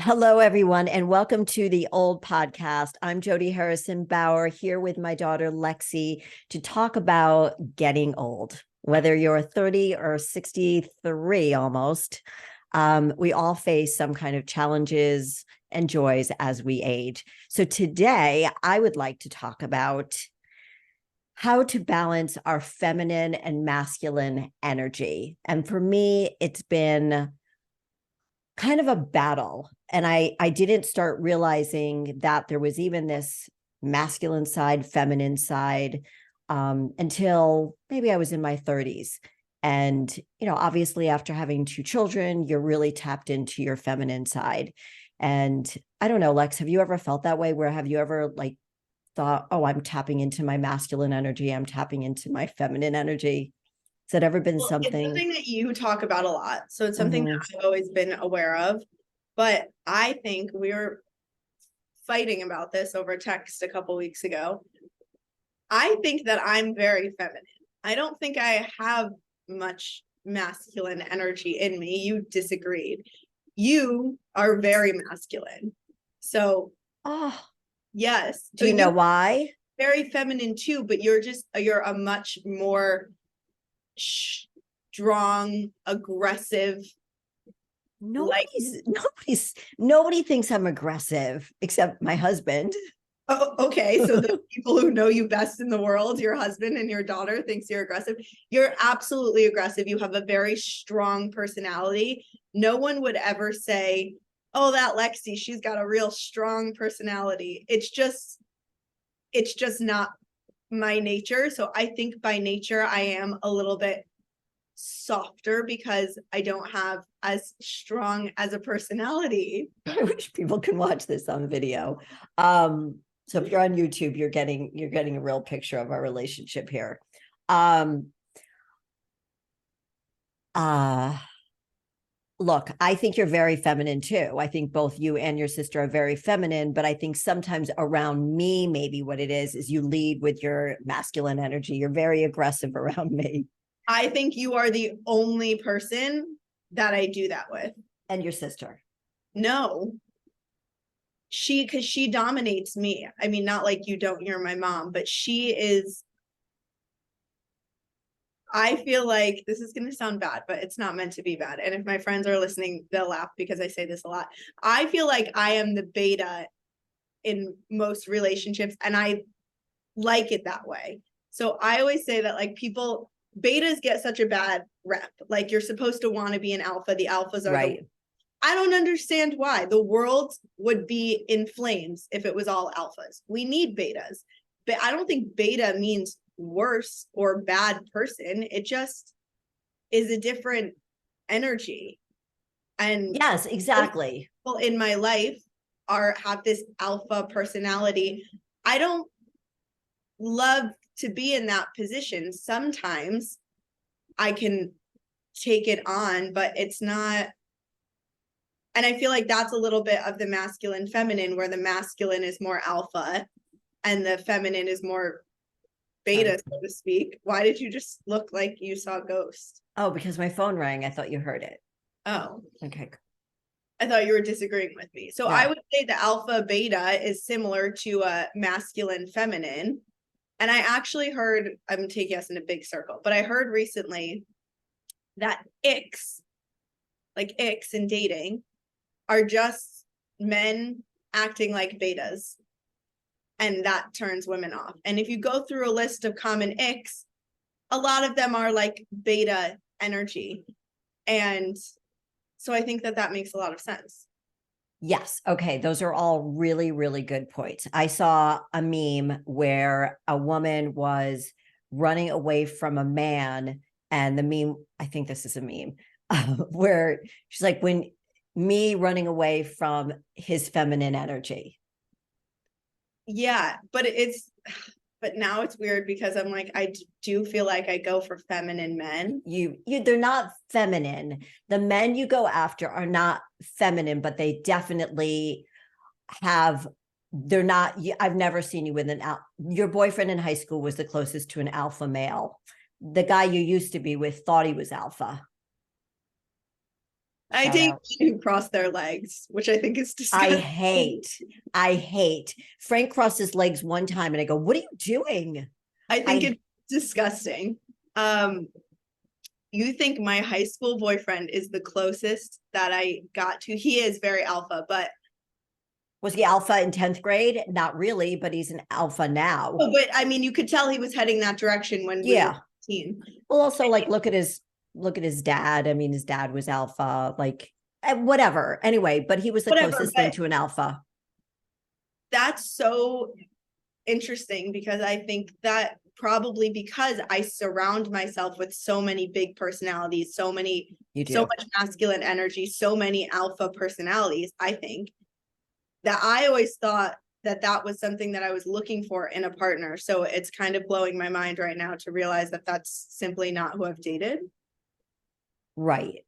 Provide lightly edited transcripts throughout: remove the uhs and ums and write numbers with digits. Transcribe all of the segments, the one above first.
Hello, everyone, and welcome to the Old Podcast. I'm Jodi Harrison Bauer here with my daughter Lexi to talk about getting old. Whether you're 30 or 63 almost, we all face some kind of challenges and joys as we age. So today I would like to talk about how to balance our feminine and masculine energy. And for me, it's been kind of a battle. And I didn't start realizing that there was even this masculine side, feminine side, until maybe I was in my 30s. And, obviously after having two children, you're really tapped into your feminine side. And I don't know, Lex, have you ever felt that way? Where have you ever thought, oh, I'm tapping into my masculine energy, I'm tapping into my feminine energy? Has that ever been Well, it's something? something that you talk about a lot. So it's something Mhm. that I've always been aware of. But I think we were fighting about this over text a couple weeks ago. I think that I'm very feminine. I don't think I have much masculine energy in me. You disagreed. You are very masculine. So, Oh, yes. do you know why? Very feminine too, but you're a much more strong, aggressive, like Nobody thinks I'm aggressive except my husband. oh, okay. So the people who know you best in the world, your husband and your daughter, thinks you're aggressive. You're absolutely aggressive. You have a very strong personality. No one would ever say, "Oh, that Lexi, she's got a real strong personality." It's just not my nature. So I think by nature I am a little bit softer because I don't have as strong as a personality. I wish people could watch this on video. So if you're on YouTube, you're getting a real picture of our relationship here. Um, uh, Look, I think you're very feminine too. I think both you and your sister are very feminine, but I think sometimes around me, maybe what it is you lead with your masculine energy. You're very aggressive around me. I think you are the only person that I do that with. And your sister. No, because she dominates me. I mean, not like you don't, you're my mom, but she is. I feel like this is going to sound bad, but it's not meant to be bad. And if my friends are listening, they'll laugh because I say this a lot. I feel like I am the beta in most relationships, and I like it that way. So I always say that like people, betas get such a bad rep. Like you're supposed to want to be an alpha. The alphas are Right. I don't understand why. The world would be in flames if it was all alphas. We need betas. But I don't think beta means worse or bad person. It just is a different energy. And Yes, exactly. people in my life have this alpha personality. I don't love to be in that position. Sometimes I can take it on, but it's not. And I feel like that's a little bit of the masculine feminine, where the masculine is more alpha and the feminine is more beta, so to speak. Why did you just look like you saw a ghost? Oh, because my phone rang. I thought you heard it. Oh, Okay. I thought you were disagreeing with me. So I No. would say the alpha beta is similar to a masculine feminine. And I actually heard, I'm taking us in a big circle, but I heard recently that icks in dating, are just men acting like betas, and that turns women off. And if you go through a list of common icks, a lot of them are like beta energy. And so I think that makes a lot of sense. Yes. Okay. Those are all really, really good points. I saw a meme where a woman was running away from a man, and the meme, I think this is a meme, where she's like, when me running away from his feminine energy. Yeah, but now it's weird because I'm like, I do feel like I go for feminine men. They're not feminine. The men you go after are not feminine, but they definitely have. They're not. I've never seen you with your boyfriend in high school was the closest to an alpha male. The guy you used to be with thought he was alpha. I Shout date out. men who cross their legs, which I think is I disgusting. hate. Frank crossed his legs one time and I go, what are you doing? I think it's disgusting. You think my high school boyfriend is the closest that I got to? He is very alpha, but Was he alpha in 10th grade? Not really, but he's an alpha now. oh, but I mean, you could tell he was heading that direction when we were Yeah. 15. Well, also like look at his dad. I mean, his dad was alpha, like whatever. Anyway, but he was the Whatever, closest thing but to an alpha. that's so interesting because I think that probably because I surround myself with so many big personalities, so You do. much masculine energy, so many alpha personalities, I think that I always thought that that was something that I was looking for in a partner. So it's kind of blowing my mind right now to realize that that's simply not who I've dated. Right.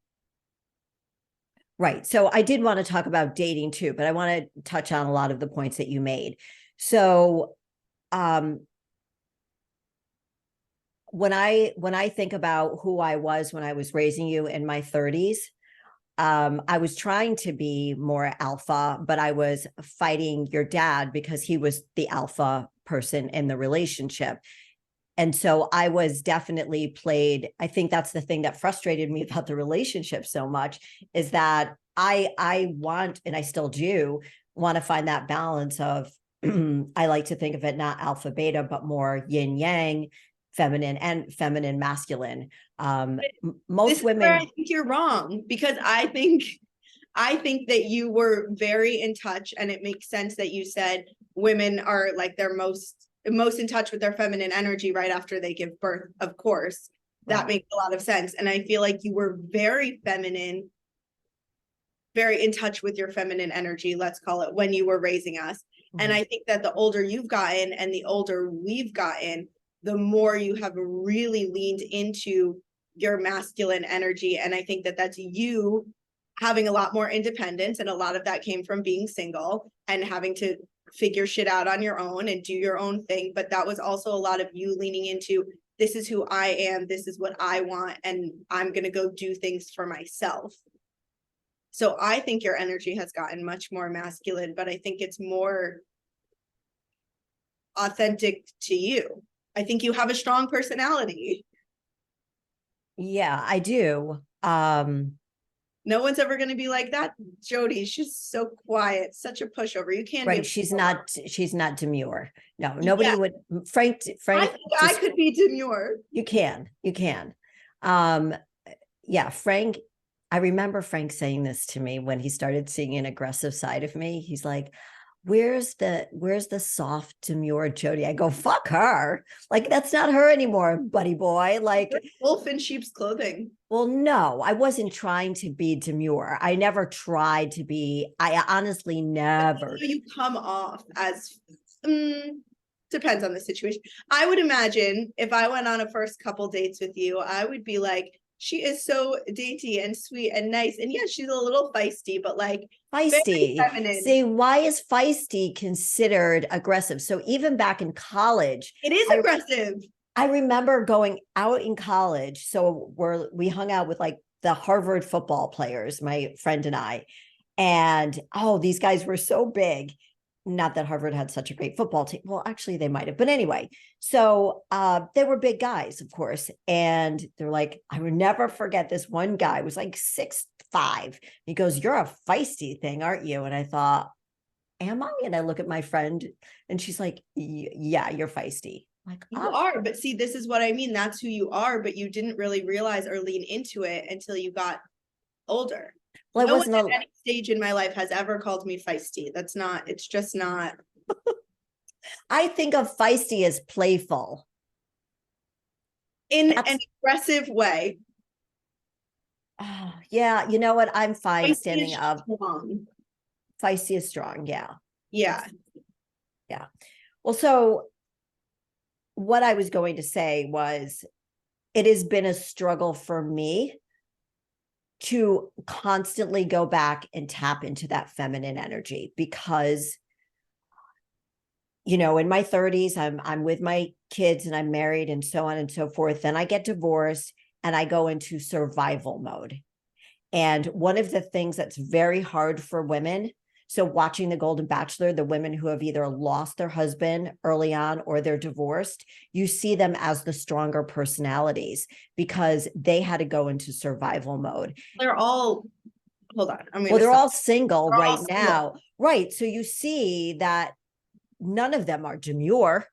Right. So I did want to talk about dating too, but I want to touch on a lot of the points that you made. So um when I think about who I was when I was raising you in my 30s, I was trying to be more alpha, but I was fighting your dad because he was the alpha person in the relationship. And so I was definitely played. I think that's the thing that frustrated me about the relationship so much is that I want, and I still do want to find that balance of I like to think of it not alpha beta, but more yin yang, feminine masculine. This Most is where I women, think you're wrong because I think that you were very in touch, and it makes sense that you said women are like their most in touch with their feminine energy right after they give birth. Of course, that right. makes a lot of sense. And I feel like you were very feminine, very in touch with your feminine energy, let's call it, when you were raising us. And I think that the older you've gotten and the older we've gotten, the more you have really leaned into your masculine energy. And I think that that's you having a lot more independence. And a lot of that came from being single and having to figure shit out on your own and do your own thing. But that was also a lot of you leaning into this is who I am, this is what I want, and I'm going to go do things for myself. So I think your energy has gotten much more masculine, but I think it's more authentic to you. I think you have a strong personality. Yeah, I do. No one's ever going to be like that. Jodi, she's so quiet, such a pushover. You can't be. Right. She's not demure. No, nobody Yeah, would. I Frank think I just, could be demure. you can. Um, yeah, Frank, I remember Frank saying this to me when he started seeing an aggressive side of me. He's like, where's the soft demure Jodi? I go, fuck her. Like, that's not her anymore, buddy boy. Like, Wolf in sheep's clothing. well, no, I wasn't trying to be demure. I never tried to be. I honestly never. You come off as depends on the situation. I would imagine if I went on a first couple dates with you, I would be like, she is so dainty and sweet and nice. And yeah, she's a little feisty, but like very Feisty. feminine. See, why is feisty considered aggressive? So even back in college, It is aggressive. I remember going out in college. So we hung out with like the Harvard football players, my friend and I. And oh, these guys were so big. Not that Harvard had such a great football team. Well, actually, they might have. But anyway, so they were big guys, of course. And they're like, I would never forget this one guy was like 6'5". He goes, you're a feisty thing, aren't you? And I thought, am I? And I look at my friend and she's like, yeah, you're feisty. I'm like, You are, but see, this is what I mean. That's who you are, but you didn't really realize or lean into it until you got older. well, I No one wasn't at any stage in my life has ever called me feisty. That's not, it's just not. I think of feisty as playful. In an aggressive way. Yeah, you know what? I'm fine Feisty standing is up. strong. Feisty is strong. Yeah. Yeah. Yeah. Well, so what I was going to say was it has been a struggle for me to constantly go back and tap into that feminine energy because in my 30s I'm with my kids and I'm married and so on and so forth. Then I get divorced and I go into survival mode. And one of the things that's very hard for women, so watching The Golden Bachelor, the women who have either lost their husband early on or they're divorced, you see them as the stronger personalities because they had to go into survival mode. They're all, hold on, I'm Well, gonna they're stop. all single They're all right single. now. Right. So you see that none of them are demure.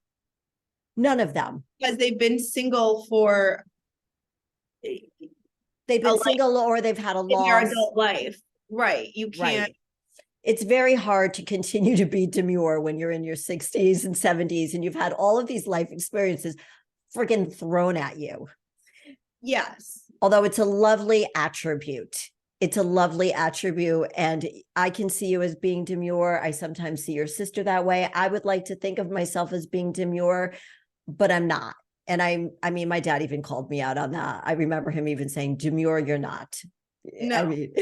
None of them. Because they've been single for They've a been life single or they've had a in their loss. adult life. Right. You can't. Right. It's very hard to continue to be demure when you're in your 60s and 70s and you've had all of these life experiences freaking thrown at you. Yes. Although it's a lovely attribute. It's a lovely attribute. And I can see you as being demure. I sometimes see your sister that way. I would like to think of myself as being demure, but I'm not. And I mean, my dad even called me out on that. I remember him even saying, demure, you're not. No. I mean,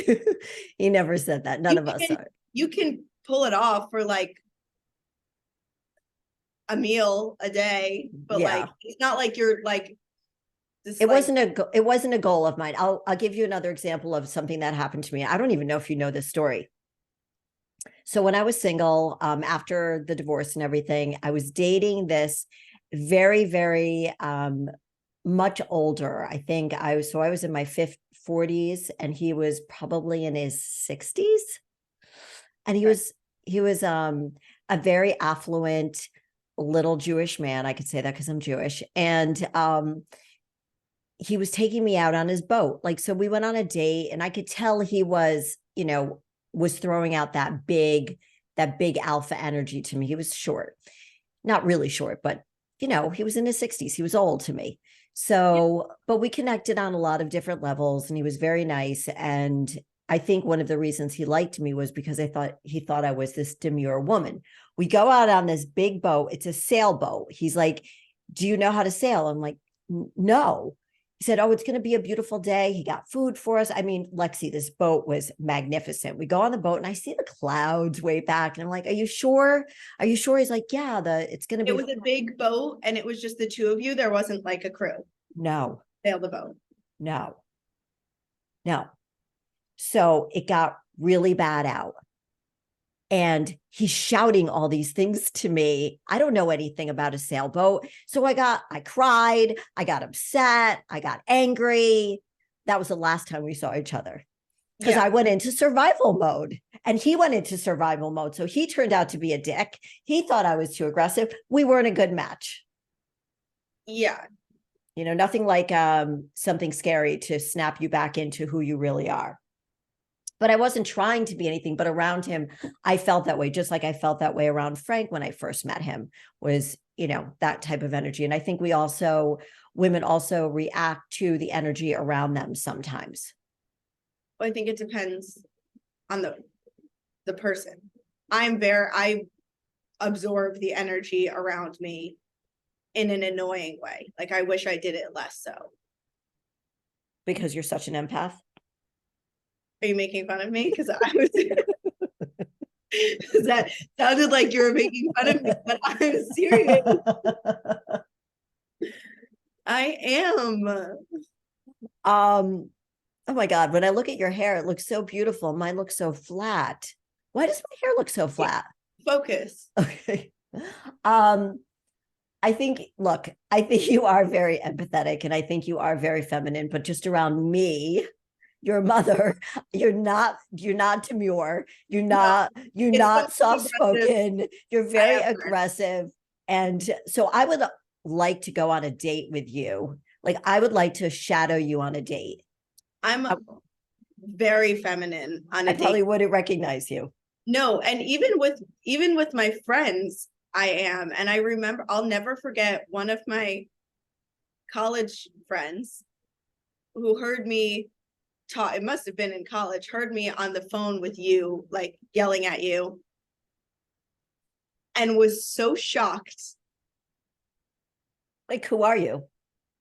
he never said that. None of us are. You can pull it off for like a meal a day, but Yeah. like it's not like you're like this. It wasn't a goal of mine. I'll give you another example of something that happened to me. I don't even know if you know this story. So when I was single, after the divorce and everything, I was dating this very, very much older. I think I was in my 40s and he was probably in his 60s. And he was a very affluent little Jewish man. I could say that because I'm Jewish. And he was taking me out on his boat. Like, so we went on a date and I could tell he was, was throwing out that big alpha energy to me. He was short, not really short, but he was in his 60s. He was old to me. So, but we connected on a lot of different levels and he was very nice. And I think one of the reasons he liked me was because he thought I was this demure woman. We go out on this big boat. It's a sailboat. He's like, do you know how to sail? I'm like, no. He said, oh, it's going to be a beautiful day. He got food for us. I mean, Lexi, this boat was magnificent. We go on the boat and I see the clouds way back. And I'm like, are you sure? Are you sure? He's like, yeah, it's going to be. It was a big boat and it was just the two of you. There wasn't like a crew. No. Sail the boat. No. So it got really bad out. And he's shouting all these things to me. I don't know anything about a sailboat. So I cried, I got upset, I got angry. That was the last time we saw each other because I went into survival mode and he went into survival mode. So he turned out to be a dick. He thought I was too aggressive. We weren't a good match. Yeah. Nothing like something scary to snap you back into who you really are. But I wasn't trying to be anything, but around him, I felt that way, just like I felt that way around Frank when I first met him, was, that type of energy. And I think women also react to the energy around them sometimes. Well, I think it depends on the person. I absorb the energy around me in an annoying way. Like I wish I did it less so. Because you're such an empath? Are you making fun of me? Because I was that sounded like you were making fun of me, but I'm serious. I am. Oh my God, when I look at your hair, it looks so beautiful. Mine looks so flat. Why does my hair look so flat? Focus. Okay. I think you are very empathetic and I think you are very feminine, but just around me, your mother, you're not demure, you're not soft-spoken, you're very aggressive. And so I would like to go on a date with you. Like I would like to shadow you on a date. I'm very feminine on a date. I probably wouldn't recognize you. No, and even with my friends, I am. And I remember, I'll never forget one of my college friends who heard me talk, it must have been in college, heard me on the phone with you, like yelling at you, and was so shocked. Like, who are you?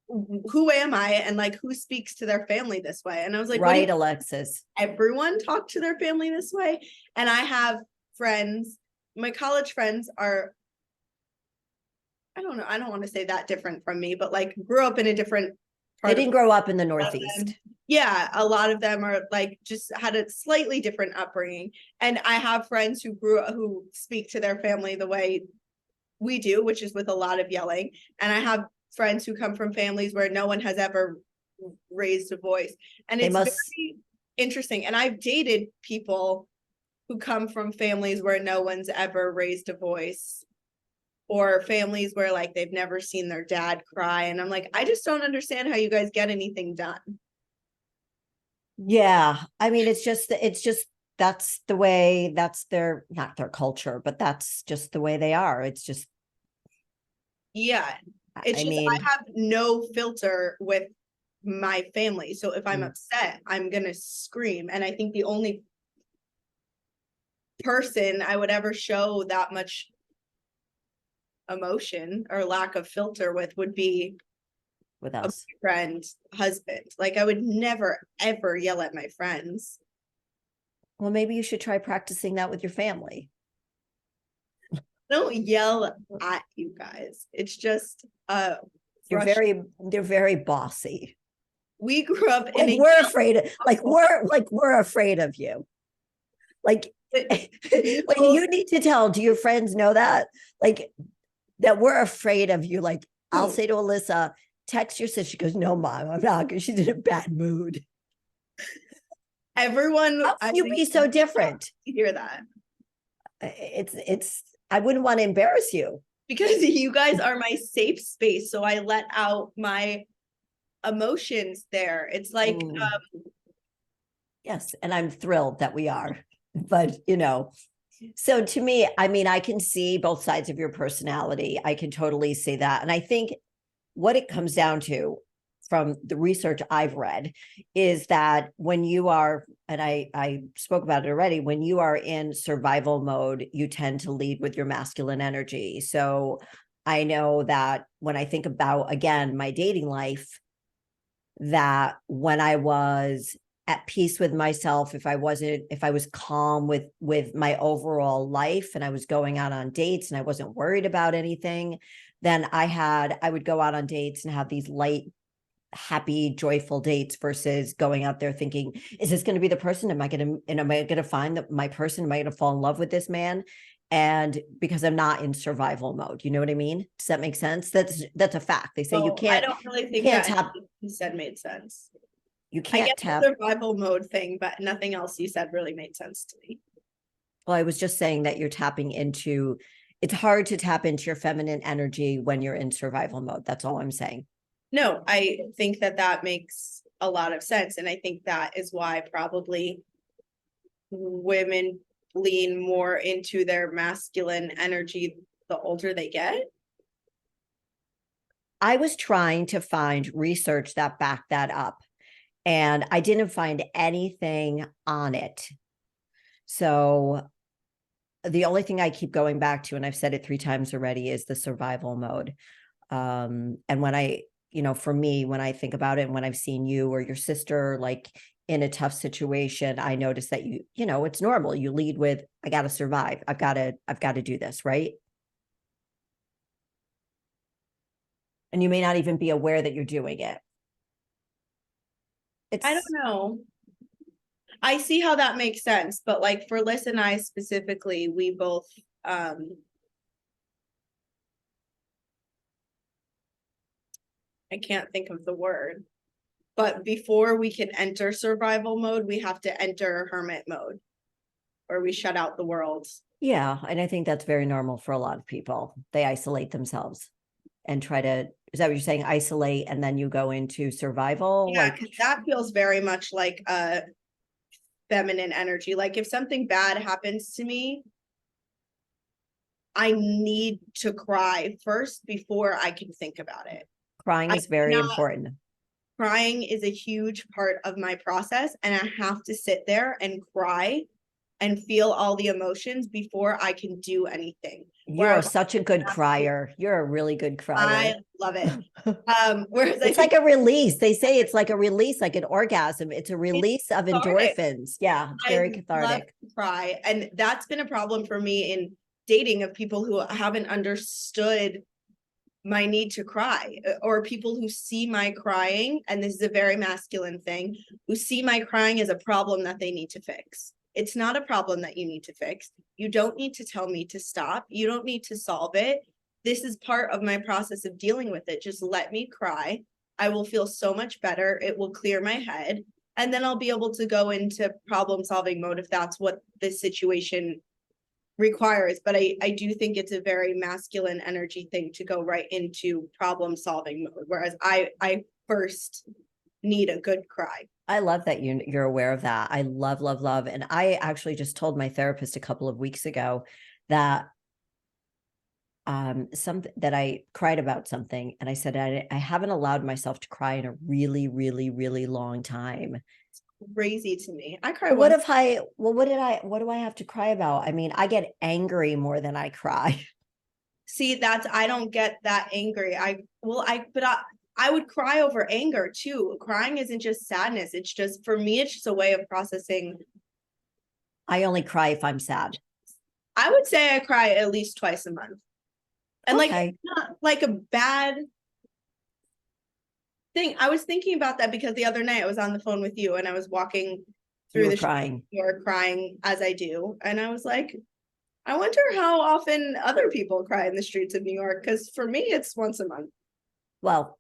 Who am I? And like, who speaks to their family this way? And I was like, right, Alexis. Everyone talk to their family this way. And I have friends, my college friends are, I don't know, I don't want to say that different from me, but like grew up in a different They part of didn't grow up in the them. Northeast. Yeah, a lot of them are like just had a slightly different upbringing. And I have friends who speak to their family the way we do, which is with a lot of yelling. And I have friends who come from families where no one has ever raised a voice. And They it's must, very interesting. And I've dated people who come from families where no one's ever raised a voice, or families where like they've never seen their dad cry. And I'm like, I just don't understand how you guys get anything done. yeah. I mean, it's just that's the way, that's their, not their culture, but that's just the way they are. It's just, Yeah. It's I just mean, I have no filter with my family. So if I'm upset, I'm gonna scream. And I think the only person I would ever show that much emotion or lack of filter with would be with a us. friend, husband. Like I would never ever yell at my friends. Well, maybe you should try practicing that with your family. I don't yell at you guys. It's just They're very bossy. we grew up in Like a we're afraid of, we're afraid of you. Like you need to tell, do your friends know that? Like that we're afraid of you. Like I'll say to Alyssa, text your sister. She goes, no, mom, I'm not, because she's in a bad mood. everyone, How can you be so different? Hear that. It's I wouldn't want to embarrass you. Because you guys are my safe space. So I let out my emotions there. It's like yes, and I'm thrilled that we are. But so to me, I mean, I can see both sides of your personality. I can totally see that. And I think what it comes down to from the research I've read is that when you are, and I spoke about it already, when you are in survival mode, you tend to lead with your masculine energy. So I know that when I think about, again, my dating life, that when I was at peace with myself, if I was calm with my overall life and I was going out on dates and I wasn't worried about anything, then I would go out on dates and have these light, happy, joyful dates versus going out there thinking, is this going to be the person? Am I going to find my person? Am I going to fall in love with this man? And because I'm not in survival mode, you know what I mean? Does that make sense? That's a fact. They say you can't. I don't really think can't that tap. you said made sense. You I can't get tap. the survival mode thing, but nothing else you said really made sense to me. Well, I was just saying that you're tapping into. It's hard to tap into your feminine energy when you're in survival mode. That's all I'm saying. No, I think that makes a lot of sense. And I think that is why probably women lean more into their masculine energy the older they get. I was trying to find research that backed that up, and I didn't find anything on it. So the only thing I keep going back to, and I've said it 3 times already, is the survival mode. And when for me, when I think about it, and when I've seen you or your sister, like in a tough situation, I notice that it's normal. You lead with, I got to survive. I've got to do this, right? And you may not even be aware that you're doing it. I don't know. I see how that makes sense, but like for Liz and I specifically, we both I can't think of the word, but before we can enter survival mode, we have to enter hermit mode, or we shut out the world. Yeah, and I think that's very normal for a lot of people. They isolate themselves and try to, is that what you're saying? Isolate and then you go into survival? Yeah, because that feels very much like a feminine energy. Like if something bad happens to me, I need to cry first before I can think about it. Crying is very important. Crying is a huge part of my process, and I have to sit there and cry and feel all the emotions before I can do anything. You are such a good crier. You're a really good crier. I love it. Whereas it's like a release. They say it's like a release, like an orgasm. It's a release of endorphins. Yeah, it's very cathartic. Love to cry, and that's been a problem for me in dating, of people who haven't understood my need to cry, or people who see my crying, and this is a very masculine thing, who see my crying as a problem that they need to fix. It's not a problem that you need to fix. You don't need to tell me to stop. You don't need to solve it. This is part of my process of dealing with it. Just let me cry. I will feel so much better. It will clear my head. And then I'll be able to go into problem solving mode if that's what this situation requires. But I do think it's a very masculine energy thing to go right into problem solving mode, whereas I first need a good cry. I love that you're aware of that. I love. And I actually just told my therapist a couple of weeks ago that something that I cried about something, and I said I haven't allowed myself to cry in a really long time. Crazy to me. I cry. What if what do I have to cry about? I mean, I get angry more than I cry. See, I don't get that angry. I would cry over anger too. Crying isn't just sadness. It's just, for me, it's just a way of processing. I only cry if I'm sad. I would say I cry at least twice a month. And okay. not like a bad thing. I was thinking about that because the other night I was on the phone with you and I was walking through the crying. You're crying as I do. And I was like, I wonder how often other people cry in the streets of New York. Because for me, it's once a month. Well,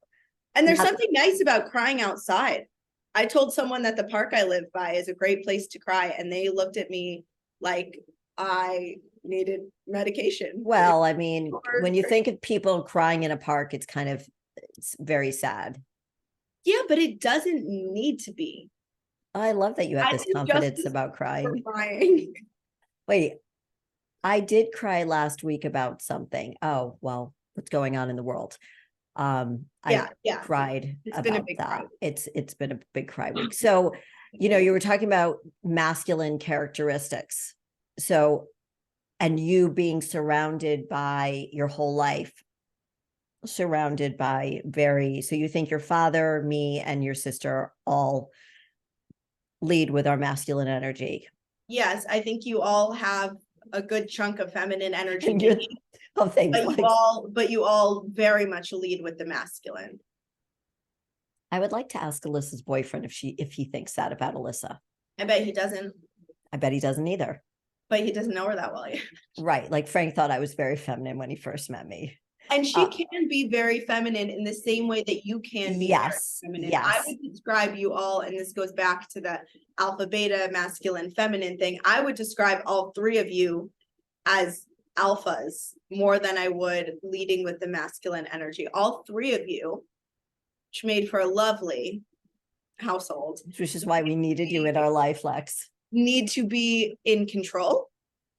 and there's something nice about crying outside. I told someone that the park I live by is a great place to cry. And they looked at me like I needed medication. Well, I mean, when you think of people crying in a park, it's very sad. Yeah, but it doesn't need to be. I love that you have this confidence about crying. Wait, I did cry last week about something. Oh, well, what's going on in the world? I cried about that. It's been a big cry week. So, you were talking about masculine characteristics. So, and you being surrounded by your whole life, surrounded by so you think your father, me, and your sister all lead with our masculine energy. Yes, I think you all have a good chunk of feminine energy. Thanks. But you all very much lead with the masculine. I would like to ask Alyssa's boyfriend if he thinks that about Alyssa. I bet he doesn't. I bet he doesn't either. But he doesn't know her that well yet. Right. Like Frank thought I was very feminine when he first met me. And she can be very feminine in the same way that you can be very feminine. Yes. I would describe you all, and this goes back to the alpha, beta, masculine, feminine thing. I would describe all three of you as alphas more than I would leading with the masculine energy. All three of you, which made for a lovely household. Which is why we needed you in our life, Lex. Need to be in control.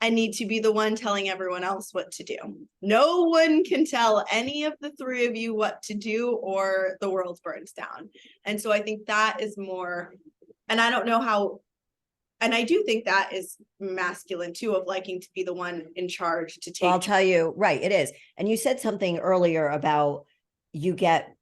I need to be the one telling everyone else what to do. No one can tell any of the three of you what to do or the world burns down. And so I think that is more, and I don't know how, and I do think that is masculine too, of liking to be the one in charge to take. Well, I'll tell you, right, it is. And you said something earlier about you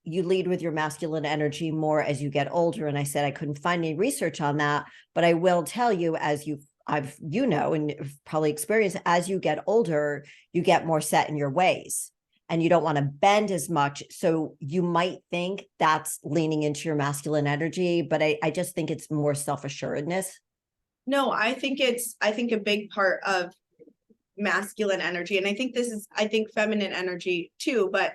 lead with your masculine energy more as you get older. And I said, I couldn't find any research on that, but I will tell you, as and probably experienced, as you get older, you get more set in your ways and you don't want to bend as much. So you might think that's leaning into your masculine energy, but I just think it's more self-assuredness. No, I think a big part of masculine energy, and I think feminine energy too, but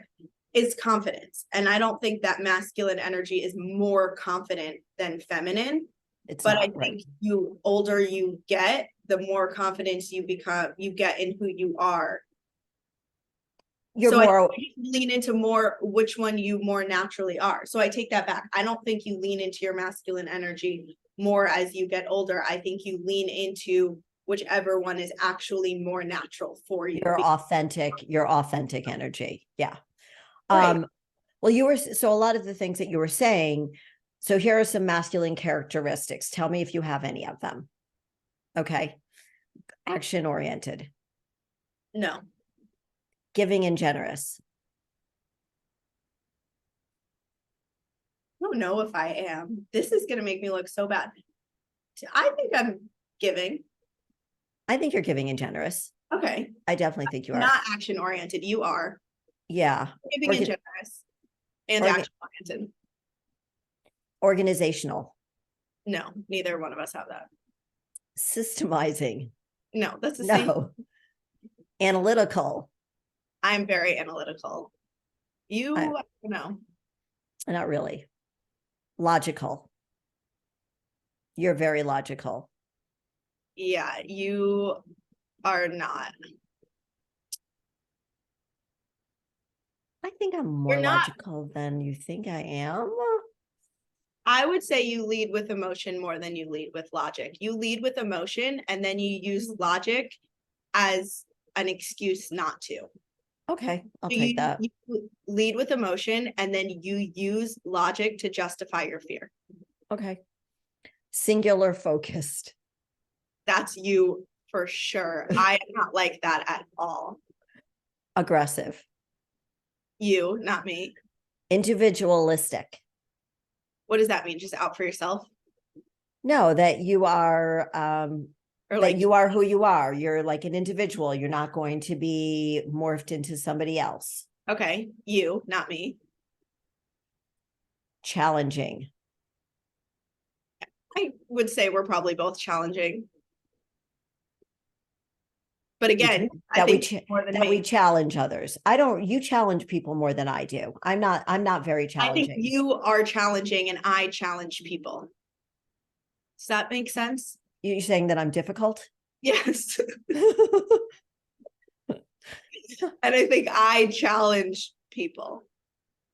is confidence. And I don't think that masculine energy is more confident than feminine. But I think you older you get, the more confidence you get in who you are. I lean into more which one you more naturally are. So I take that back. I don't think you lean into your masculine energy more as you get older. I think you lean into whichever one is actually more natural for you. Your authentic energy. Yeah. Right. Well, so a lot of the things that you were saying. So here are some masculine characteristics. Tell me if you have any of them. Okay. Action oriented. No. Giving and generous. I don't know if I am. This is going to make me look so bad. I think I'm giving. I think you're giving and generous. Okay. I definitely think you are. Not action oriented. You are. Yeah. Giving and generous and Orga- action-oriented. Organizational. No, neither one of us have that. Systemizing. No, that's the same. No. Analytical. I'm very analytical. You, I don't know. Not really. Logical. You're very logical. Yeah, you are not. I think I'm more logical than you think I am. I would say you lead with emotion more than you lead with logic. You lead with emotion and then you use logic as an excuse not to. Okay, I'll take that. You lead with emotion and then you use logic to justify your fear. Okay. Singular focused. That's you for sure. I am not like that at all. Aggressive. You, not me. Individualistic. What does that mean? Just out for yourself? No, that you are Or that like you are who you are. You're like an individual. You're not going to be morphed into somebody else. okay, you, not me. Challenging. I would say we're probably both challenging. But again, I think more than me. We challenge others. You challenge people more than I do. I'm not very challenging. I think you are challenging and I challenge people. Does that make sense? You're saying that I'm difficult? Yes. And I think I challenge people.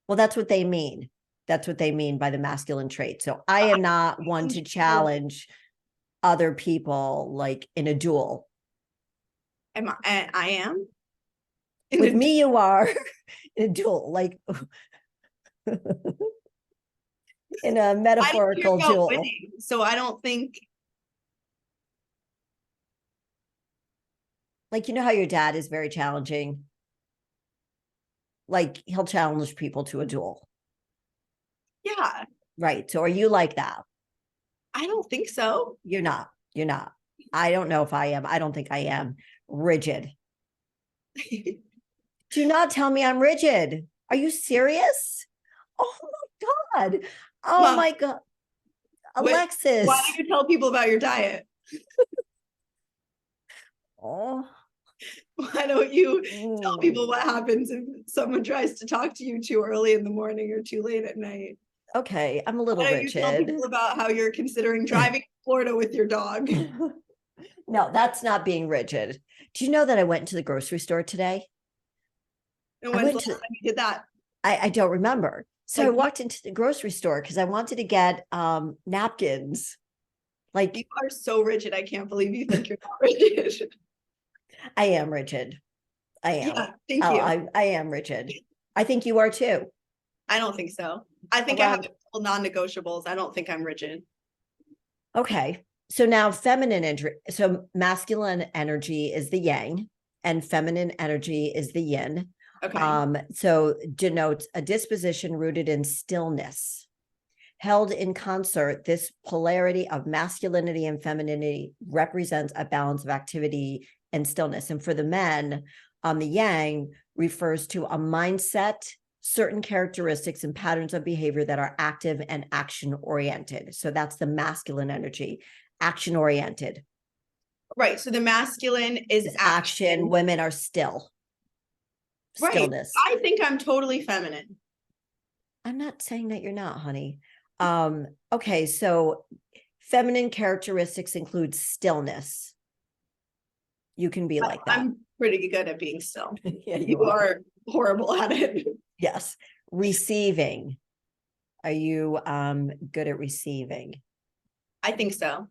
Well, that's what they mean. That's what they mean by the masculine trait. So I am not one to challenge other people like in a duel. I am? With me, you are in a duel, like in a metaphorical duel. Winning, so I don't think. Like, you know how your dad is very challenging? Like, he'll challenge people to a duel. Yeah. Right. So are you like that? I don't think so. You're not. You're not. I don't know if I am. I don't think I am. Rigid. Do not tell me I'm rigid. Are you serious? Oh my God. Oh Mom, my God. Alexis. Why don't you tell people about your diet? Oh. Why don't you tell people what happens if someone tries to talk to you too early in the morning or too late at night? Okay, I'm a little rigid. You tell people about how you're considering driving to Florida with your dog? No, that's not being rigid. Do you know that I went into the grocery store today? And when's the last time you did that? I don't remember. So I walked into the grocery store because I wanted to get napkins. Like, you are so rigid. I can't believe you think you're not rigid. I am rigid. I am. Yeah, thank you. I am rigid. I think you are too. I don't think so. I think I have non-negotiables. I don't think I'm rigid. Okay. So now feminine energy, so masculine energy is the yang and feminine energy is the yin. Okay. So denotes a disposition rooted in stillness. Held in concert, this polarity of masculinity and femininity represents a balance of activity and stillness. And for the men, the yang refers to a mindset, certain characteristics and patterns of behavior that are active and action-oriented. So that's the masculine energy, action-oriented. Right. So the masculine is action. Women are still. Right. Stillness. I think I'm totally feminine. I'm not saying that you're not, honey. Okay, so feminine characteristics include stillness. You can be like that. I'm pretty good at being still. Yeah, you are horrible at it. Yes. Receiving. Are you good at receiving? I think so.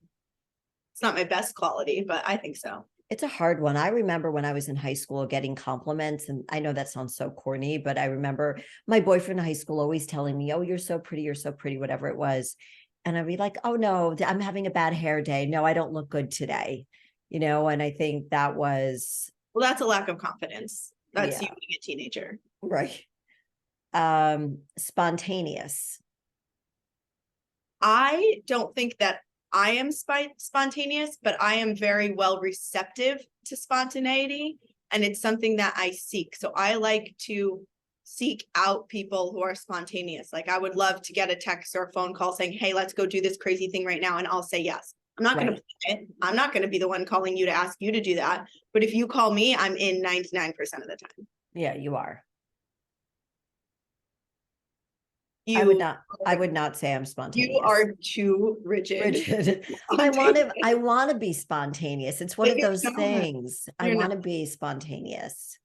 It's not my best quality, but I think so. It's a hard one. I remember when I was in high school getting compliments, and I know that sounds so corny, but I remember my boyfriend in high school always telling me, oh, you're so pretty, whatever it was. And I'd be like, oh no, I'm having a bad hair day. No, I don't look good today. You know, and I think that was. Well, that's a lack of confidence. That's you being a teenager. Right. Spontaneous. I don't think that I am spontaneous, but I am very well receptive to spontaneity. and it's something that I seek. So I like to seek out people who are spontaneous. Like I would love to get a text or a phone call saying, hey, let's go do this crazy thing right now. And I'll say yes. I'm not going to plan it. I'm not going to be the one calling you to ask you to do that. But if you call me, I'm in 99% of the time. Yeah, you are. You, I would not say I'm spontaneous. You are too rigid. I want to be spontaneous. It's one of those things. I want to be spontaneous.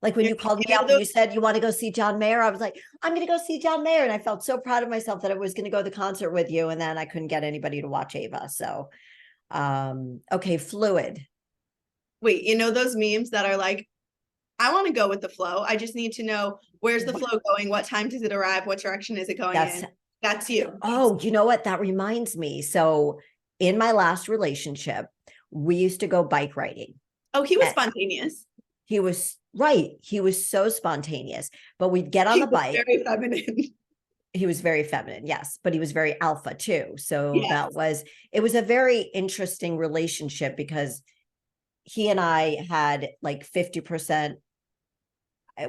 Like when you called me up and you said you want to go see John Mayer, I was like, I'm going to go see John Mayer. And I felt so proud of myself that I was going to go to the concert with you. And then I couldn't get anybody to watch Ava. So, okay, fluid. Wait, you know those memes that are like, I want to go with the flow. I just need to know where's the flow going? What time does it arrive? What direction is it going in? That's you. Oh, you know what? That reminds me. So in my last relationship, we used to go bike riding. Oh, he was spontaneous. He was right. He was so spontaneous, but we'd get on the bike. Very feminine. He was very feminine, yes, but he was very alpha too. So it was a very interesting relationship because he and I had like 50%.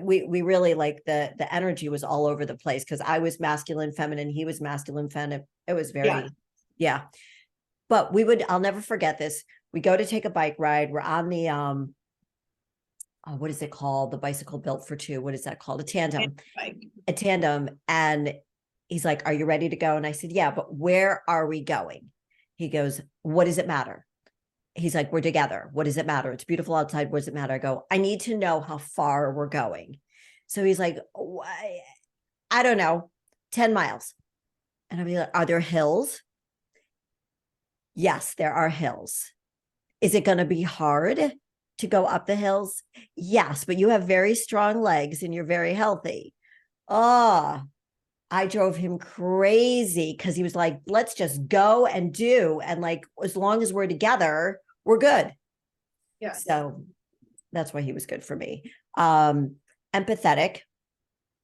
We really like the energy was all over the place because I was masculine, feminine. He was masculine, feminine. It was very, yeah. But I'll never forget this. We go to take a bike ride. We're on the, what is it called? The bicycle built for two. What is that called? A tandem. A tandem. And he's like, are you ready to go? And I said, yeah, but where are we going? He goes, what does it matter? He's like, we're together. What does it matter? It's beautiful outside. What does it matter? I go, I need to know how far we're going. So he's like, I don't know, 10 miles. And I'm like, are there hills? Yes, there are hills. Is it going to be hard to go up the hills? Yes, but you have very strong legs and you're very healthy. Oh, I drove him crazy because he was like, let's just go and do. And like, as long as we're together, we're good. Yeah. So that's why he was good for me. Empathetic,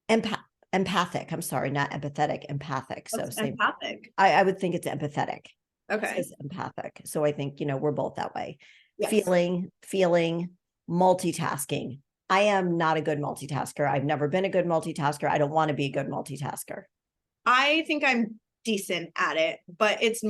empathic. I'm sorry, not empathetic, empathic. So same. Empathic. I would think it's empathetic. Okay. It's empathic. So I think, we're both that way. Yes. Feeling, multitasking. I am not a good multitasker. I've never been a good multitasker. I don't want to be a good multitasker. I think I'm decent at it, but it's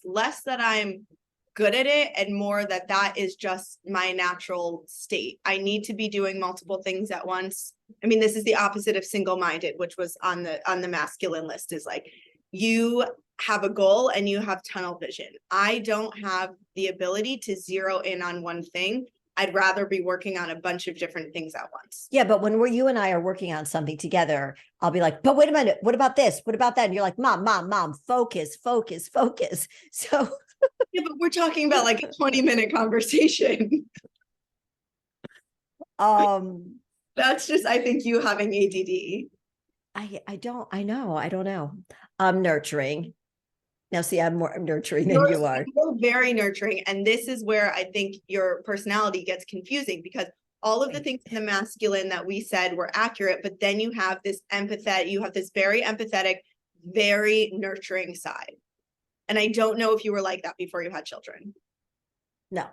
less that I'm good at it and more that is just my natural state. I need to be doing multiple things at once. I mean, this is the opposite of single-minded, which was on the masculine list, is like you have a goal and you have tunnel vision. I don't have the ability to zero in on one thing. I'd rather be working on a bunch of different things at once. Yeah, but when you and I are working on something together, I'll be like, but wait a minute, what about this? What about that? And you're like, mom, focus. So yeah, but we're talking about like a 20-minute conversation. That's just, I think, you having ADD. I don't know. I'm nurturing. Now, see, I'm more nurturing than you are. You're very nurturing. And this is where I think your personality gets confusing because all of the things in the masculine that we said were accurate, but then you have this very empathetic, very nurturing side. And I don't know if you were like that before you had children. No.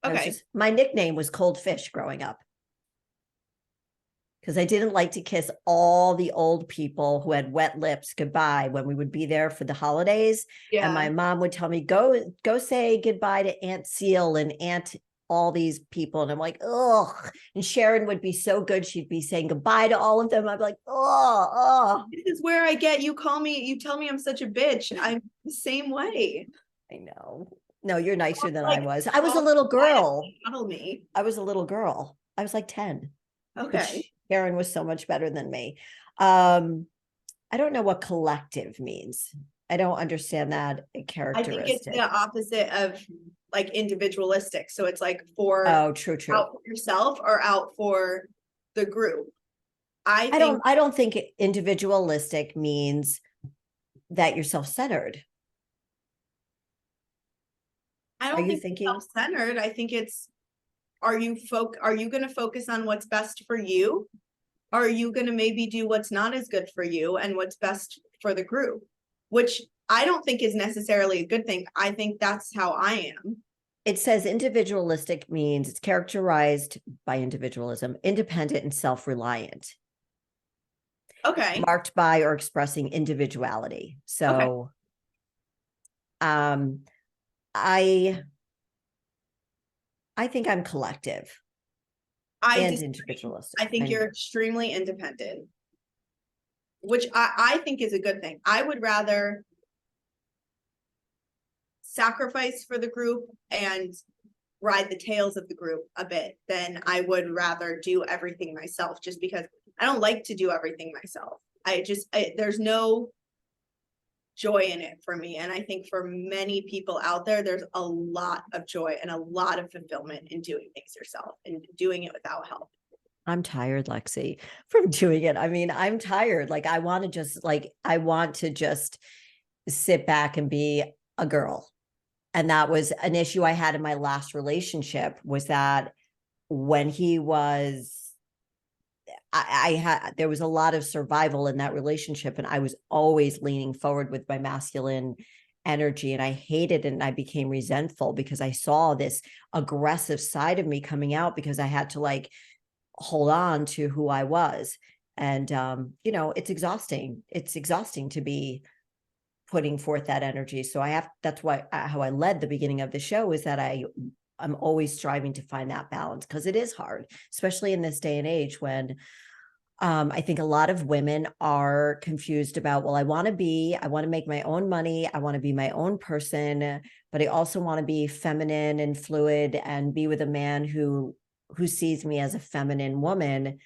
Okay. My nickname was Cold Fish growing up. Because I didn't like to kiss all the old people who had wet lips goodbye when we would be there for the holidays. Yeah. And my mom would tell me, go say goodbye to Aunt Seal and Aunt all these people. And I'm like, ugh. And Sharon would be so good. She'd be saying goodbye to all of them. I'd be like, oh. This is where I get, you tell me I'm such a bitch. I'm the same way. I know. No, you're nicer than I was. I was a little girl. I was a little girl. I was like 10. Okay. Sharon was so much better than me. I don't know what collective means. I don't understand that characteristic. I think it's the opposite of like individualistic. So it's like true. Out for yourself or out for the group. I don't think individualistic means that you're self-centered. I don't think self-centered. I think it's, are you going to focus on what's best for you? Are you going to maybe do what's not as good for you and what's best for the group? Which I don't think is necessarily a good thing. I think that's how I am. It says individualistic means it's characterized by individualism, independent and self-reliant, Okay. marked by or expressing individuality. Okay. So um I I think I'm collective I and disagree. I individualistic. think you're extremely independent, which I think is a good thing. I would rather sacrifice for the group and ride the tails of the group a bit than I would rather do everything myself, just because I don't like to do everything myself. There's no joy in it for me. And I think for many people out there, there's a lot of joy and a lot of fulfillment in doing things yourself and doing it without help. I'm tired, Lexi, from doing it. I mean, I'm tired. Like I want to just sit back and be a girl. And that was an issue I had in my last relationship, was that when he was I had there was a lot of survival in that relationship, and I was always leaning forward with my masculine energy, and I hated it, and I became resentful because I saw this aggressive side of me coming out because I had to like hold on to who I was. And it's exhausting. It's exhausting to be putting forth that energy. So that's why how I led the beginning of the show is that I'm always striving to find that balance, because it is hard, especially in this day and age when I think a lot of women are confused about, well, I want to make my own money. I want to be my own person, but I also want to be feminine and fluid and be with a man who sees me as a feminine woman.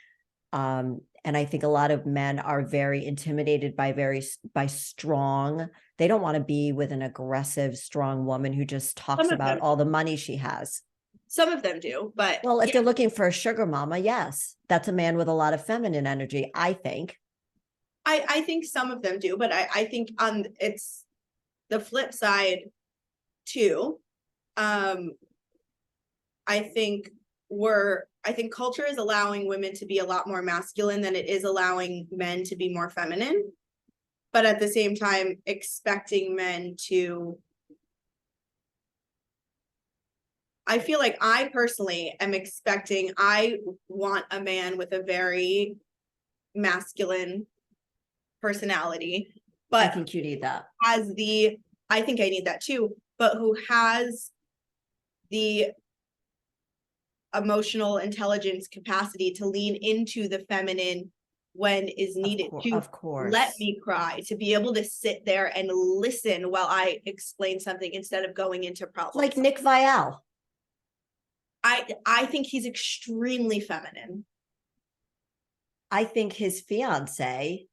And I think a lot of men are very intimidated by strong. They don't want to be with an aggressive, strong woman who just talks about all the money she has. Some of them do, but well, if they're looking for a sugar mama, yes, that's a man with a lot of feminine energy, I think. I think some of them do, but I think it's the flip side too. I think culture is allowing women to be a lot more masculine than it is allowing men to be more feminine, but at the same time expecting men to. I feel like I personally am I want a man with a very masculine personality, but I think you need that. I think I need that too, but who has the emotional intelligence capacity to lean into the feminine when is needed, of course. Let me cry, to be able to sit there and listen while I explain something instead of going into problems. Like Nick Vial. I think he's extremely feminine. I think his fiance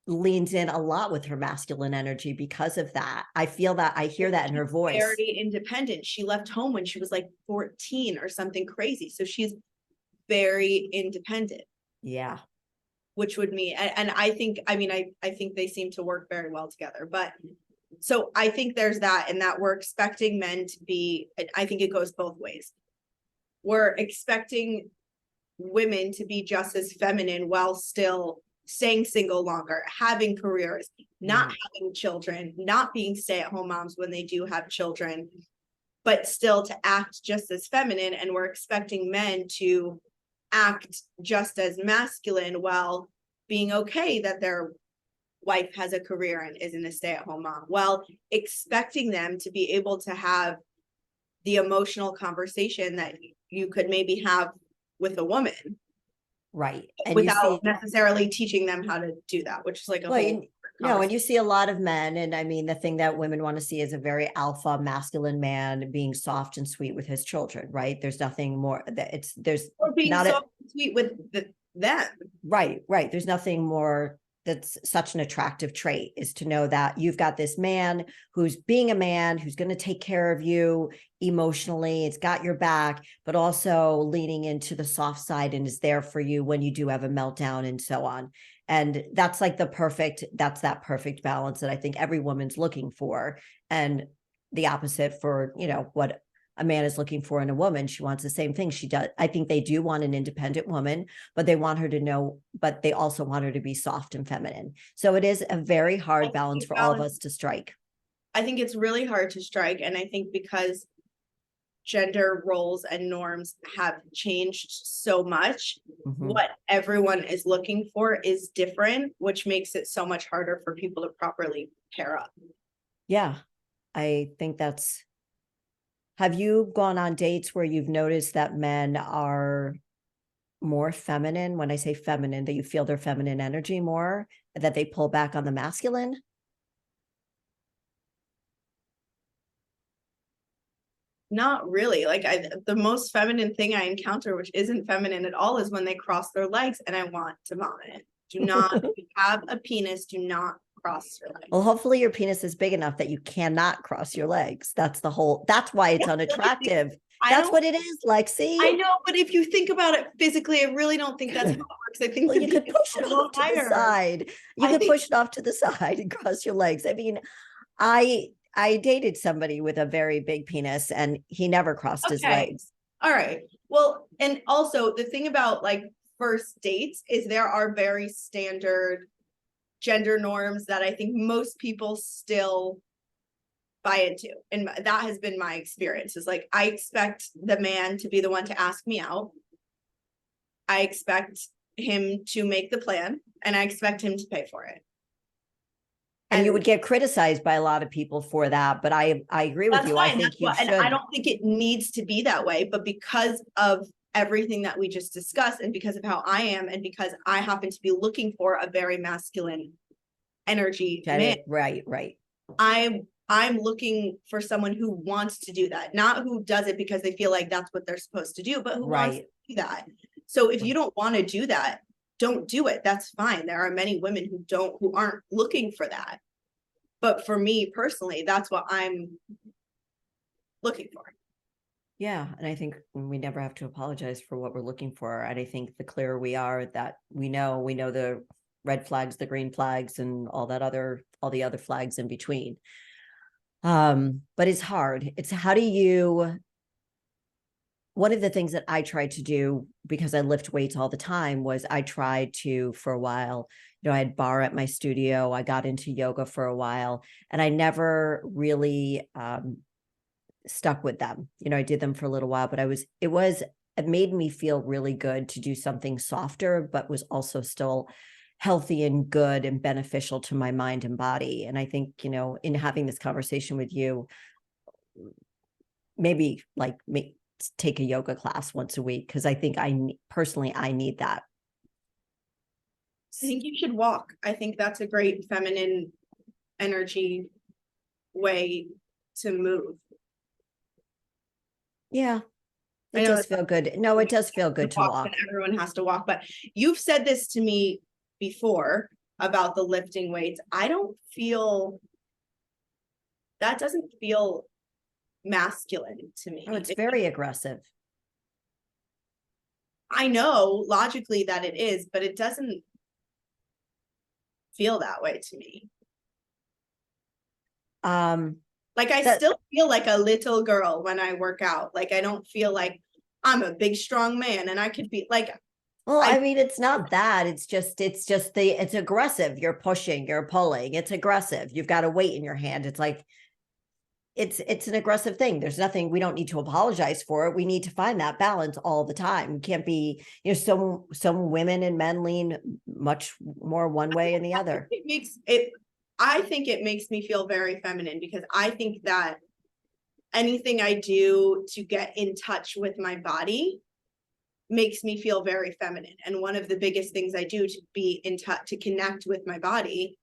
leans in a lot with her masculine energy because of that. I feel that, I hear that in her voice. Very independent. She left home when she was like 14 or something crazy. So she's very independent. Yeah. Which would mean, and I think they seem to work very well together. But so I think there's that, and that we're expecting men to be, I think it goes both ways. We're expecting women to be just as feminine while still staying single longer, having careers, not having children, not being stay-at-home moms when they do have children, but still to act just as feminine. And we're expecting men to act just as masculine while being okay that their wife has a career and isn't a stay-at-home mom, while expecting them to be able to have the emotional conversation that you could maybe have with a woman. Right. And without necessarily teaching them how to do that, which is like and you see a lot of men, and I mean, the thing that women want to see is a very alpha masculine man being soft and sweet with his children, right? There's nothing more that or being soft and sweet with them. Right. There's nothing more that's such an attractive trait, is to know that you've got this man who's being a man, who's going to take care of you emotionally, it's got your back, but also leaning into the soft side and is there for you when you do have a meltdown and so on. And that's like that perfect balance that I think every woman's looking for. And the opposite for, what a man is looking for in a woman. She wants the same thing. She does. I think they do want an independent woman, but they want her to know, but they also want her to be soft and feminine. So it is a very hard balance for all of us to strike. I think it's really hard to strike. And I think because gender roles and norms have changed so much. Mhm. What everyone is looking for is different, which makes it so much harder for people to properly pair up. Yeah, I think that's. Have you gone on dates where you've noticed that men are more feminine? When I say feminine, that you feel their feminine energy more, that they pull back on the masculine? Not really. Like the most feminine thing I encounter, which isn't feminine at all, is when they cross their legs and I want to vomit. Do not, if you have a penis, do not cross your legs. Well, hopefully your penis is big enough that you cannot cross your legs. That's why it's unattractive. That's what it is, Lexi. I know, but if you think about it physically, I really don't think that's how it works. I think well, you could push it off to the side. You could push it off to the side and cross your legs. I mean, I dated somebody with a very big penis and he never crossed his legs. All right. Well, and also the thing about like first dates is there are very standard gender norms that I think most people still buy into. And that has been my experience, is like, I expect the man to be the one to ask me out. I expect him to make the plan and I expect him to pay for it. And you would get criticized by a lot of people for that, but I agree with you. Fine. I think you should. And I don't think it needs to be that way, but because of everything that we just discussed and because of how I am and because I happen to be looking for a very masculine energy man, right. I'm looking for someone who wants to do that, not who does it because they feel like that's what they're supposed to do, but who wants to do that. So if you don't want to do that, don't do it. That's fine. There are many women who aren't looking for that. But for me personally, that's what I'm looking for. Yeah. And I think we never have to apologize for what we're looking for. And I think the clearer we are that we know the red flags, the green flags, and all the other flags in between. But it's hard. It's one of the things that I tried to do, because I lift weights all the time, was I tried to, for a while, I had barre at my studio. I got into yoga for a while and I never really stuck with them. I did them for a little while, but it made me feel really good to do something softer, but was also still healthy and good and beneficial to my mind and body. And I think, in having this conversation with you, maybe take a yoga class once a week, because I think I need that. I think you should walk. I think that's a great feminine energy way to move. Yeah, it does feel good. No, it does feel good to walk. Everyone has to walk, but you've said this to me before about the lifting weights. That doesn't feel masculine to me. Oh, it's very aggressive. I know logically that it is, but it doesn't feel that way to me. I still feel like a little girl when I work out. Like, I don't feel like I'm a big, strong man and I could be like, well, I mean, it's not that. It's aggressive. You're pushing, you're pulling. It's aggressive. You've got a weight in your hand. It's like, it's an aggressive thing. There's nothing, we don't need to apologize for it. We need to find that balance all the time. We can't be, some women and men lean much more one way and the other. I think it makes me feel very feminine, because I think that anything I do to get in touch with my body makes me feel very feminine. And one of the biggest things I do to be in touch, to connect with my body,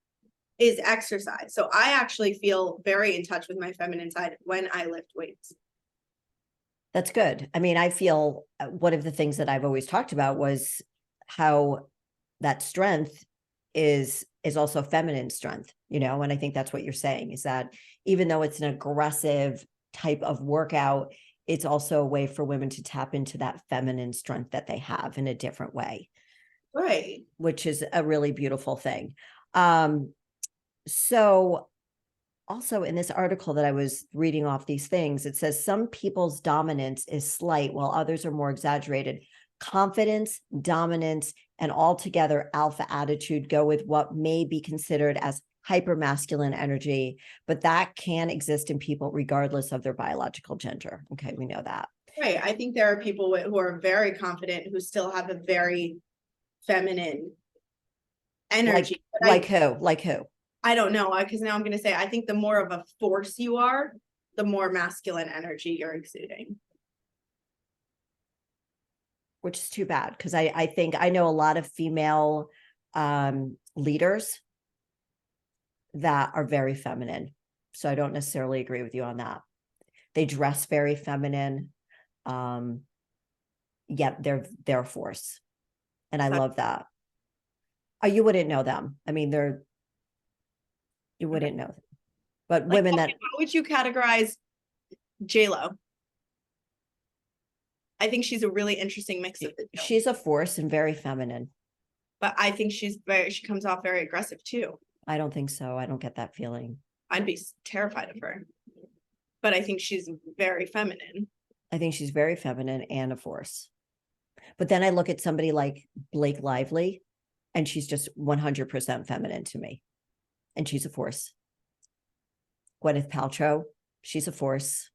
is exercise. So I actually feel very in touch with my feminine side when I lift weights. That's good. I mean, I feel one of the things that I've always talked about was how that strength is also feminine strength, and I think that's what you're saying, is that even though it's an aggressive type of workout, it's also a way for women to tap into that feminine strength that they have in a different way. Right. Which is a really beautiful thing. So also in this article that I was reading off these things, it says some people's dominance is slight while others are more exaggerated. Confidence, dominance, and altogether alpha attitude go with what may be considered as hyper masculine energy, but that can exist in people regardless of their biological gender. Okay, we know that. Right. I think there are people who are very confident who still have a very feminine energy. Like who? Like who? I don't know, because now I'm going to say, I think the more of a force you are, the more masculine energy you're exuding. Which is too bad, because I think I know a lot of female leaders that are very feminine. So I don't necessarily agree with you on that. They dress very feminine. Yet they're a force. And I love that. Oh, you wouldn't know them. I mean, you wouldn't know them. But Like, women that, how would you categorize J-Lo? I think she's a really interesting mix of the two. she's a force and very feminine. But I think she comes off very aggressive too. I don't think so. I don't get that feeling. I'd be terrified of her. But I think she's very feminine. I think she's very feminine and a force. But then I look at somebody like Blake Lively, and she's just 100% feminine to me. And she's a force. Gwyneth Paltrow, she's a force.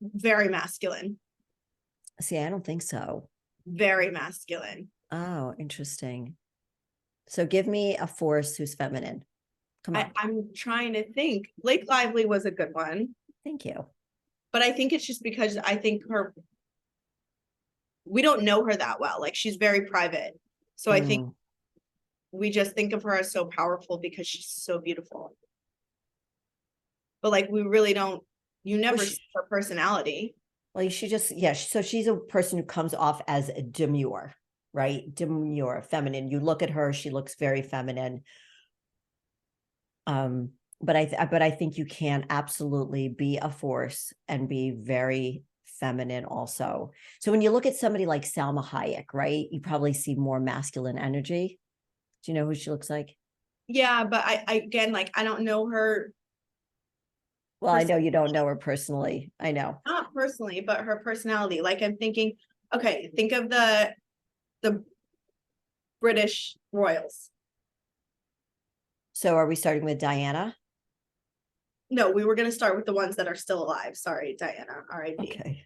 Very masculine. See, I don't think so. Very masculine. Oh, interesting. So give me a force who's feminine. Come on. I'm trying to think. Blake Lively was a good one. Thank you. But I think it's just because I think we don't know her that well. Like, she's very private. So I think we just think of her as so powerful because she's so beautiful. But like, we really don't, you never see her personality. Well, she just, yeah. So she's a person who comes off as a demure, right? Demure, feminine. You look at her, she looks very feminine. But I think you can absolutely be a force and be very feminine also. So when you look at somebody like Salma Hayek, right, you probably see more masculine energy. Do you know who she looks like? Yeah, but I again, like, I don't know her. Well, I know you don't know her personally. I know. Not personally, but her personality. Like, I'm thinking, okay, think of the British royals. So are we starting with Diana? No, we were going to start with the ones that are still alive. Sorry, Diana, R.I.P. Okay.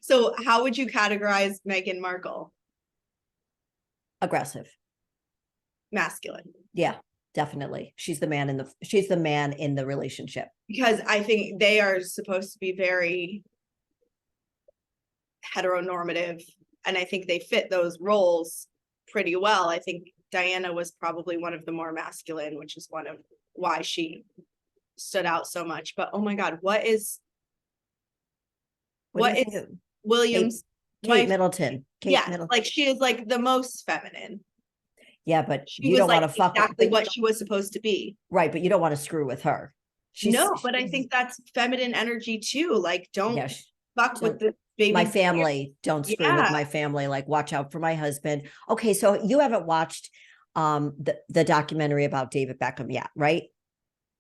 So how would you categorize Meghan Markle? Aggressive. Masculine. Yeah, definitely. She's the man in the relationship. Because I think they are supposed to be very heteronormative, and I think they fit those roles pretty well. I think Diana was probably one of the more masculine, which is one of why she stood out so much. But oh my God, what is Williams' Kate Middleton? Like, she is like the most feminine. Yeah, but you don't want to fuck exactly what she was supposed to be. Right, but you don't want to screw with her. But I think that's feminine energy too. Like, don't fuck with the baby. My family, don't screw with my family. Like, watch out for my husband. Okay, so you haven't watched the documentary about David Beckham yet, right?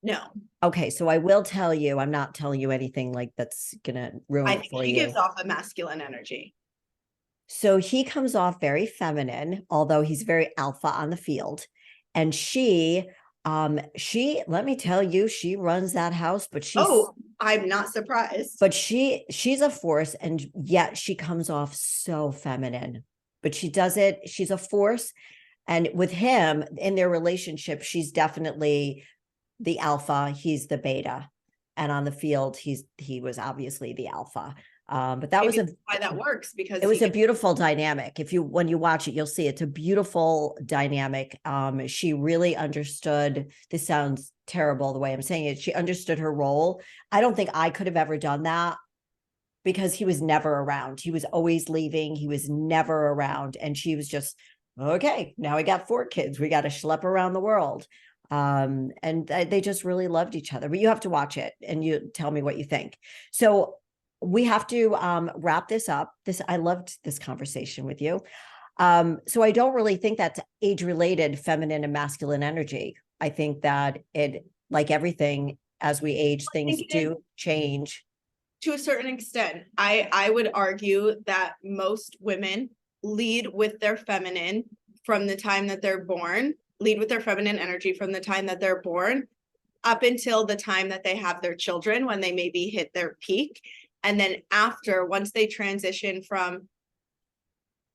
No. Okay, so I will tell you, I'm not telling you anything like that's gonna ruin it for you. He gives off a masculine energy. So he comes off very feminine, although he's very alpha on the field. And she, let me tell you, she runs that house, but I'm not surprised. But she's a force, and yet she comes off so feminine. But she does it, she's a force. And with him in their relationship, she's definitely the alpha, he's the beta. And on the field, he was obviously the alpha. But that was why that works, because it was a beautiful dynamic. When you watch it, you'll see it's a beautiful dynamic. She really understood, this sounds terrible the way I'm saying it, she understood her role. I don't think I could have ever done that, because he was never around. He was always leaving. He was never around. And she was just, okay, now we got 4 kids. We got to schlep around the world. And they just really loved each other. But you have to watch it and you tell me what you think. So we have to wrap this up. I loved this conversation with you. So I don't really think that's age-related feminine and masculine energy. I think that it, like everything, as we age, things do change. To a certain extent, I would argue that most women lead with their feminine from the time that they're born. lead with their feminine energy from the time that they're born up until the time that they have their children, when they maybe hit their peak. And then after, once they transition from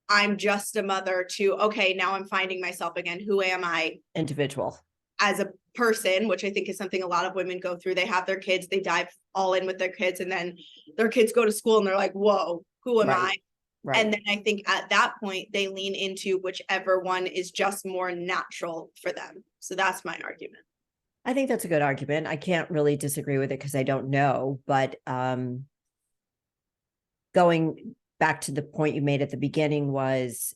I'm just a mother to, okay, now I'm finding myself again. Who am I? Individual. As a person, which I think is something a lot of women go through. They have their kids, they dive all in with their kids, and then their kids go to school and they're like, whoa, who am I? Right. And then I think at that point, they lean into whichever one is just more natural for them. So that's my argument. I think that's a good argument. I can't really disagree with it because I don't know, but going back to the point you made at the beginning was,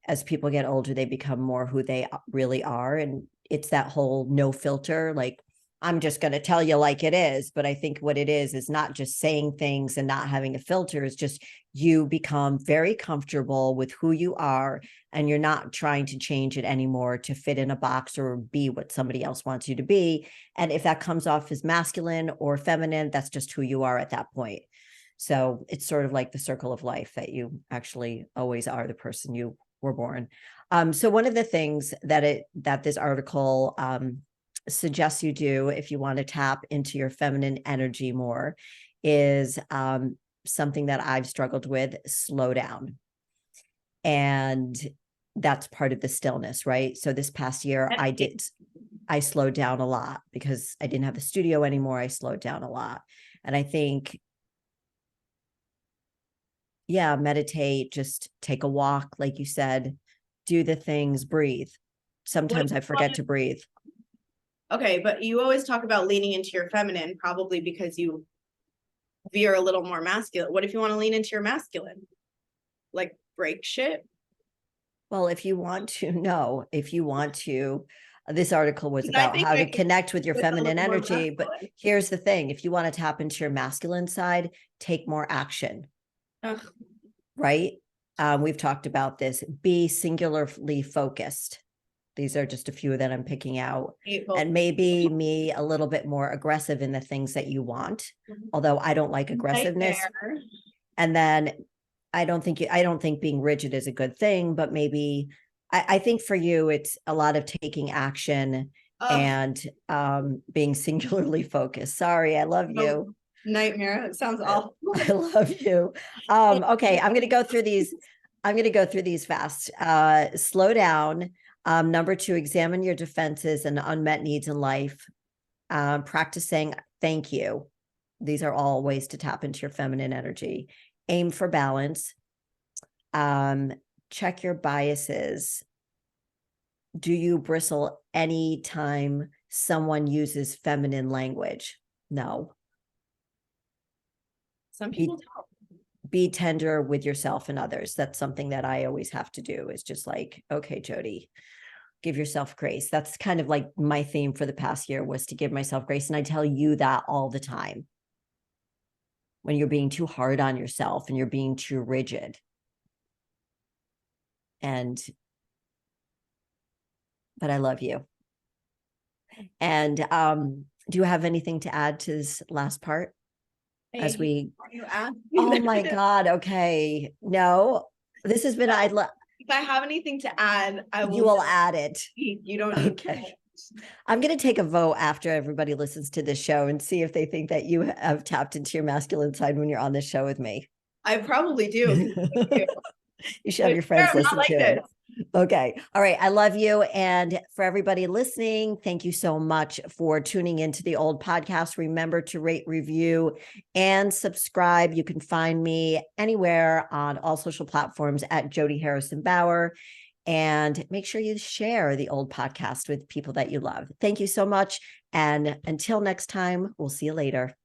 as people get older, they become more who they really are. And it's that whole no filter, like, I'm just going to tell you like it is. But I think what it is not just saying things and not having a filter. It's just you become very comfortable with who you are, and you're not trying to change it anymore to fit in a box or be what somebody else wants you to be. And if that comes off as masculine or feminine, that's just who you are at that point. So it's sort of like the circle of life, that you actually always are the person you were born. So one of the things that this article suggests you do if you want to tap into your feminine energy more is something that I've struggled with: slow down. And that's part of the stillness, right? So this past year I slowed down a lot because I didn't have the studio anymore. I slowed down a lot. And I think, yeah, meditate, just take a walk, like you said, do the things, breathe. Sometimes I forget to breathe. Okay, but you always talk about leaning into your feminine, probably because you veer a little more masculine. What if you want to lean into your masculine? Like break shit? Well, if you want to, this article was about how to connect with your feminine energy. But here's the thing: if you want to tap into your masculine side, take more action. Ugh. Right? We've talked about this. Be singularly focused. These are just a few that I'm picking out. And maybe me a little bit more aggressive in the things that you want, although I don't like aggressiveness. And then I don't think being rigid is a good thing, but maybe I think for you, it's a lot of taking action and being singularly focused. Sorry, I love you. Nightmare. It sounds awful. I love you. Okay, I'm going to go through these fast. Slow down. Number 2, examine your defenses and unmet needs in life. Practice saying thank you. These are all ways to tap into your feminine energy. Aim for balance. Check your biases. Do you bristle anytime someone uses feminine language? No. Some people don't. Be tender with yourself and others. That's something that I always have to do, is just like, okay, Jodi, give yourself grace. That's kind of like my theme for the past year, was to give myself grace. And I tell you that all the time. When you're being too hard on yourself and you're being too rigid. But I love you. And do you have anything to add to this last part? Oh my God. Okay. No, this has been, if I have anything to add, you will add it. You don't need okay. I'm going to take a vote after everybody listens to this show and see if they think that you have tapped into your masculine side when you're on this show with me. I probably do. You should have your friends listen to it. Okay. All right. I love you. And for everybody listening, thank you so much for tuning into the Old Podcast. Remember to rate, review, and subscribe. You can find me anywhere on all social platforms at Jodi Harrison Bauer. And make sure you share the Old Podcast with people that you love. Thank you so much. And until next time, we'll see you later.